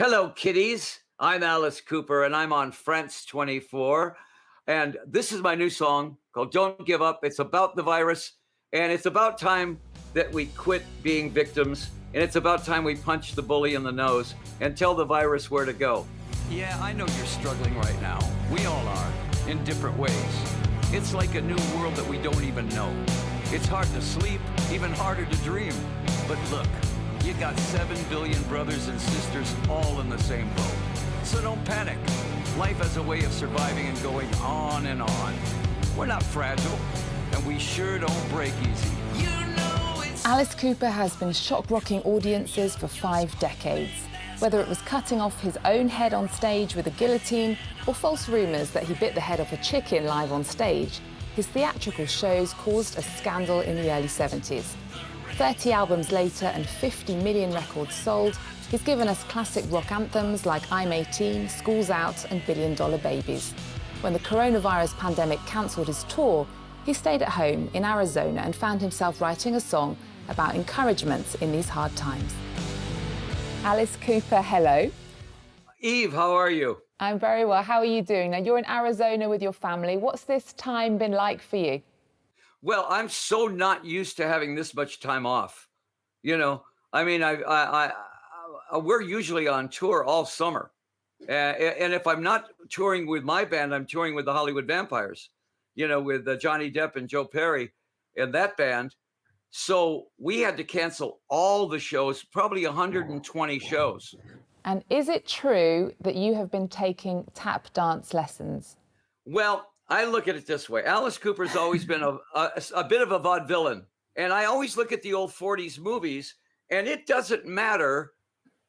Hello, kiddies. I'm Alice Cooper, and I'm on France 24. And this is my new song called Don't Give Up. It's about the virus, and it's about time that we quit being victims. And it's about time we punch the bully in the nose and tell the virus where to go. Yeah, I know you're struggling right now. We all are, in different ways. It's like a new world that we don't even know. It's hard to sleep, even harder to dream. But look, you got 7 billion brothers and sisters all in the same boat. So don't panic. Life has a way of surviving and going on and on. We're not fragile, and we sure don't break easy. Alice Cooper has been shock-rocking audiences for 5 decades. Whether it was cutting off his own head on stage with a guillotine or false rumours that he bit the head off a chicken live on stage, his theatrical shows caused a scandal in the early 70s. 30 albums later and 50 million records sold, he's given us classic rock anthems like I'm 18, School's Out and Billion Dollar Babies. When the coronavirus pandemic cancelled his tour, he stayed at home in Arizona and found himself writing a song about encouragement in these hard times. Alice Cooper, hello. Eve, how are you? I'm very well. How are you doing? Now, you're in Arizona with your family. What's this time been like for you? Well, I'm so not used to having this much time off. I mean, we're usually on tour all summer. And if I'm not touring with my band, I'm touring with the Hollywood Vampires, with Johnny Depp and Joe Perry and that band. So we had to cancel all the shows, probably 120 shows. And is it true that you have been taking tap dance lessons? Well, I look at it this way. Alice Cooper's always been a bit of a vaudevillain. And I always look at the old 40s movies, and it doesn't matter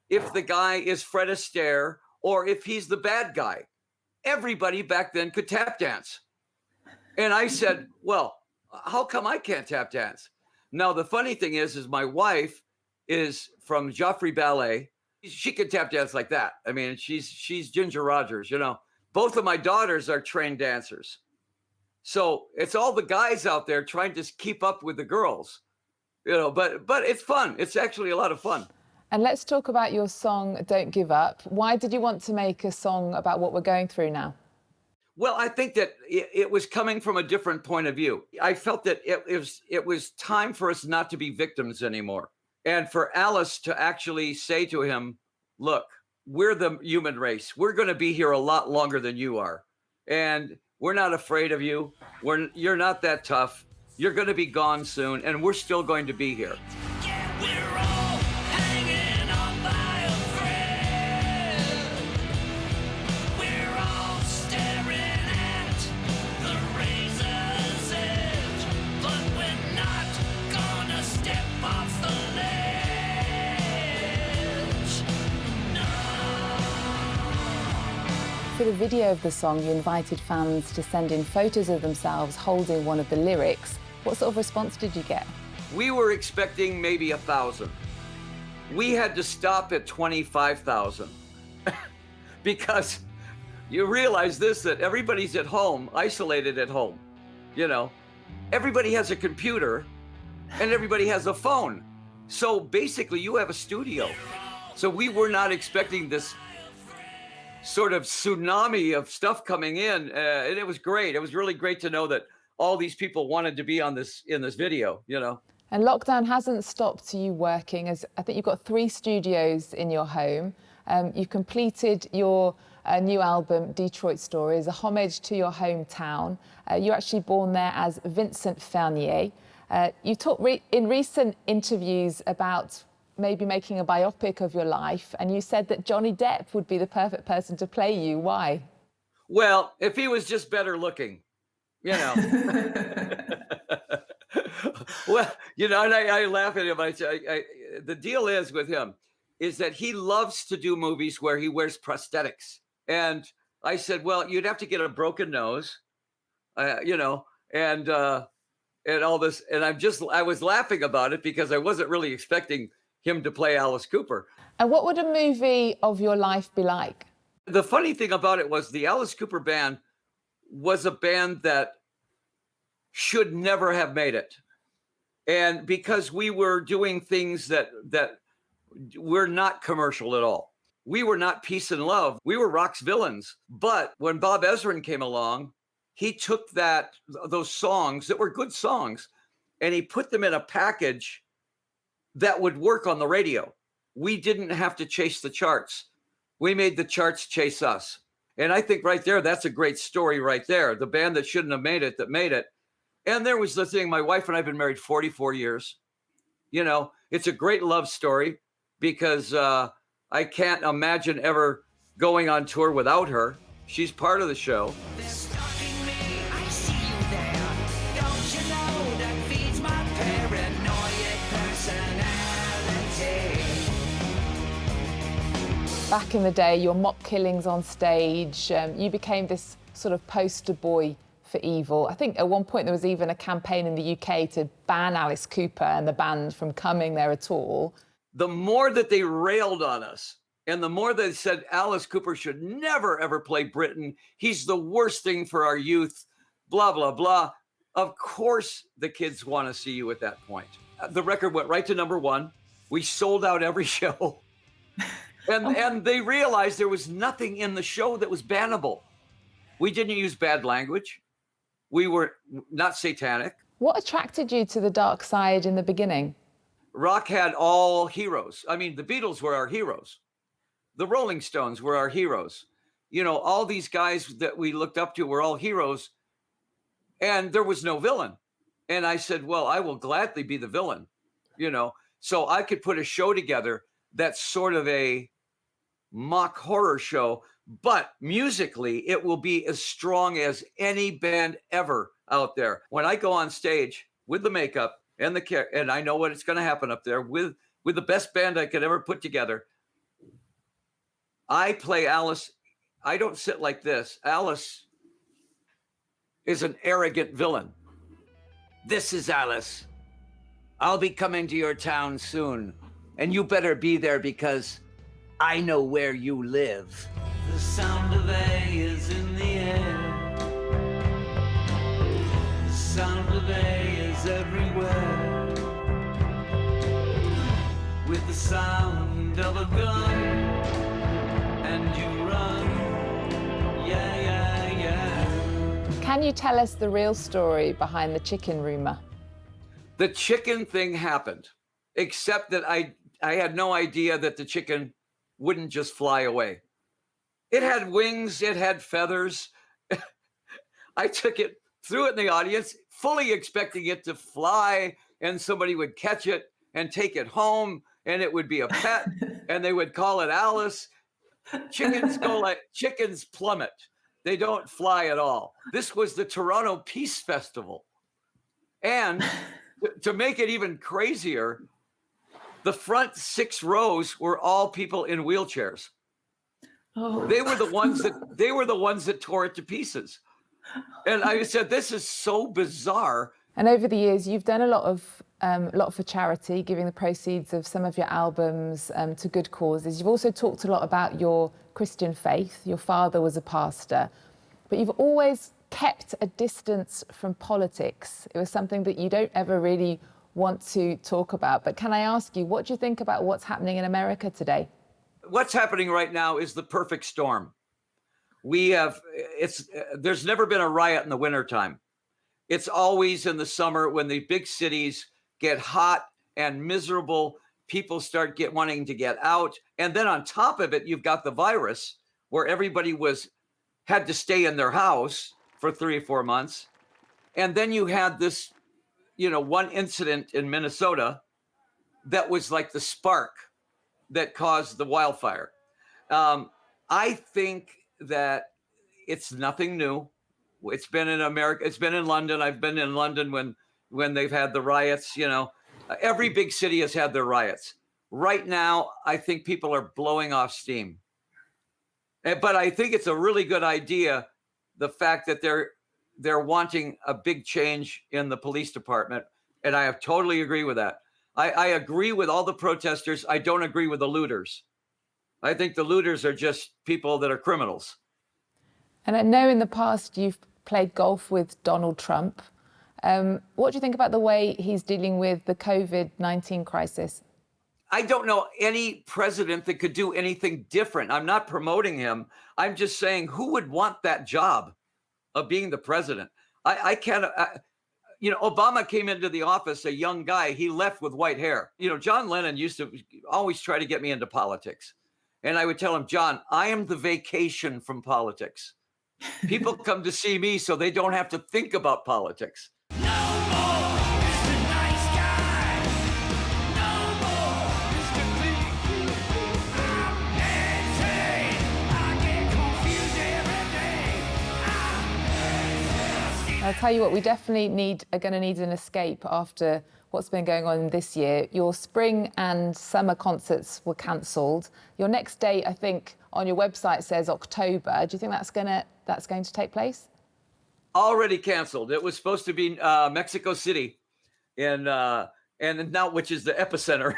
if the guy is Fred Astaire or if he's the bad guy. Everybody back then could tap dance. And I said, well, how come I can't tap dance? Now, the funny thing is my wife is from Joffrey Ballet. She could tap dance like that. I mean, she's Ginger Rogers, Both of my daughters are trained dancers. So it's all the guys out there trying to keep up with the girls, but it's fun. It's actually a lot of fun. And let's talk about your song, Don't Give Up. Why did you want to make a song about what we're going through now? Well, I think that it was coming from a different point of view. I felt that it was time for us not to be victims anymore. And for Alice to actually say to him, look, we're the human race. We're going to be here a lot longer than you are. And we're not afraid of you. You're not that tough. You're going to be gone soon. And we're still going to be here. We're all hanging on by a thread. We're all staring at the razor's edge. But we're not gonna step off the ledge. No. For the video of the song, you invited fans to send in photos of themselves holding one of the lyrics. What sort of response did you get? We were expecting maybe 1,000. We had to stop at 25,000 because you realize that everybody's at home, isolated at home. Everybody has a computer and everybody has a phone. So basically you have a studio. So we were not expecting this sort of tsunami of stuff coming in. And it was great. It was really great to know that all these people wanted to be in this video, And lockdown hasn't stopped you working, as I think you've got 3 studios in your home. You've completed your new album, Detroit Stories, a homage to your hometown. You're actually born there as Vincent Fernier. You talked in recent interviews about maybe making a biopic of your life, and you said that Johnny Depp would be the perfect person to play you. Why? Well, if he was just better looking, Well, and I laugh at him. I say, the deal is with him is that he loves to do movies where he wears prosthetics. And I said, well, you'd have to get a broken nose, and all this. And I was laughing about it because I wasn't really expecting him to play Alice Cooper. And what would a movie of your life be like? The funny thing about it was the Alice Cooper band was a band that should never have made it. And because we were doing things that were not commercial at all. We were not peace and love. We were rock's villains. But when Bob Ezrin came along, he took those songs that were good songs and he put them in a package that would work on the radio. We didn't have to chase the charts. We made the charts chase us. And I think right there, that's a great story right there. The band that shouldn't have made it, that made it. And there was the thing, my wife and I have been married 44 years. You know, it's a great love story because I can't imagine ever going on tour without her. She's part of the show. They're stalking me, I see you there. Don't you know that feeds my paranoid personality? Back in the day, your mock killings on stage, you became this sort of poster boy for evil. I think at one point there was even a campaign in the UK to ban Alice Cooper and the band from coming there at all. The more that they railed on us and the more they said Alice Cooper should never, ever play Britain, he's the worst thing for our youth, blah, blah, blah. Of course, the kids want to see you at that point. The record went right to #1. We sold out every show. And they realized there was nothing in the show that was bannable. We didn't use bad language. We were not satanic. What attracted you to the dark side in the beginning? Rock had all heroes. I mean, the Beatles were our heroes. The Rolling Stones were our heroes. You know, all these guys that we looked up to were all heroes. And there was no villain. And I said, well, I will gladly be the villain, you know. So I could put a show together that's sort of a mock horror show, but musically it will be as strong as any band ever out there. When I go on stage with the makeup and the care, and I know what it's going to happen up there with the best band I could ever put together, I play Alice. I don't sit like this. Alice is an arrogant villain. This is Alice. I'll be coming to your town soon, and you better be there because I know where you live. The sound of A is in the air. The sound of A is everywhere. With the sound of a gun, and you run. Yeah, yeah, yeah. Can you tell us the real story behind the chicken rumor? The chicken thing happened, except that I had no idea that the chicken wouldn't just fly away. It had wings, it had feathers. I took it, threw it in the audience, fully expecting it to fly and somebody would catch it and take it home and it would be a pet and they would call it Alice. Chickens plummet. They don't fly at all. This was the Toronto Peace Festival. And to make it even crazier, the front 6 rows were all people in wheelchairs. Oh. They were the ones that tore it to pieces. And I said, this is so bizarre. And over the years, you've done a lot for charity, giving the proceeds of some of your albums to good causes. You've also talked a lot about your Christian faith. Your father was a pastor, but you've always kept a distance from politics. It was something that you don't ever really want to talk about. But can I ask you, what do you think about what's happening in America today? What's happening right now is the perfect storm. There's never been a riot in the wintertime. It's always in the summer when the big cities get hot and miserable. People start wanting to get out. And then on top of it, you've got the virus where everybody had to stay in their house for 3 or 4 months. And then you had this, one incident in Minnesota that was like the spark that caused the wildfire. I think that it's nothing new. It's been in America. It's been in London. I've been in London when they've had the riots. Every big city has had their riots. Right now, I think people are blowing off steam. But I think it's a really good idea, the fact that they're wanting a big change in the police department. And I totally agree with that. I agree with all the protesters. I don't agree with the looters. I think the looters are just people that are criminals. And I know in the past you've played golf with Donald Trump. What do you think about the way he's dealing with the COVID-19 crisis? I don't know any president that could do anything different. I'm not promoting him. I'm just saying, who would want that job of being the president? I can't. Obama came into the office a young guy. He left with white hair. John Lennon used to always try to get me into politics. And I would tell him, John, I am the vacation from politics. People come to see me so they don't have to think about politics. No more Mr. Nice Guy. No more Mr. Clean. I'm insane. I get confused every day. I'll tell you what, we definitely are going to need an escape after what's been going on this year. Your spring and summer concerts were cancelled. Your next date, I think, on your website says October. Do you think that's going to take place? Already canceled. It was supposed to be Mexico City, and now, which is the epicenter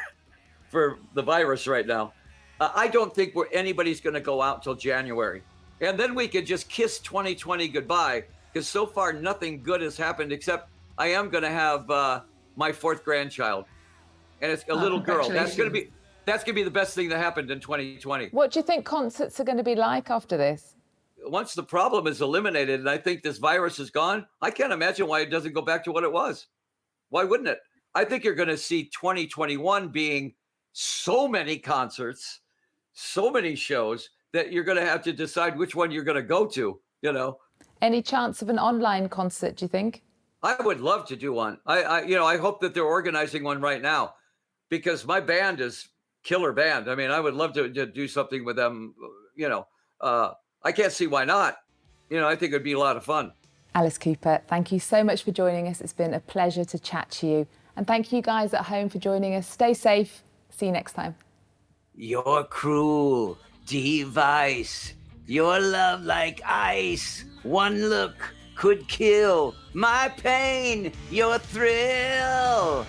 for the virus right now. I don't think anybody's going to go out until January, and then we could just kiss 2020 goodbye, because so far nothing good has happened, except I am going to have my fourth grandchild, and it's a little girl. That's going to be the best thing that happened in 2020. What do you think concerts are going to be like after this? Once the problem is eliminated, and I think this virus is gone, I can't imagine why it doesn't go back to what it was. Why wouldn't it? I think you're going to see 2021 being so many concerts, so many shows, that you're going to have to decide which one you're going to go to, Any chance of an online concert, do you think? I would love to do one. I hope that they're organizing one right now, because my band is killer band. I mean, I would love to do something with them. I can't see why not. I think it'd be a lot of fun. Alice Cooper, thank you so much for joining us. It's been a pleasure to chat to you. And thank you guys at home for joining us. Stay safe. See you next time. You're cruel device. Your love like ice. One look could kill my pain, your thrill.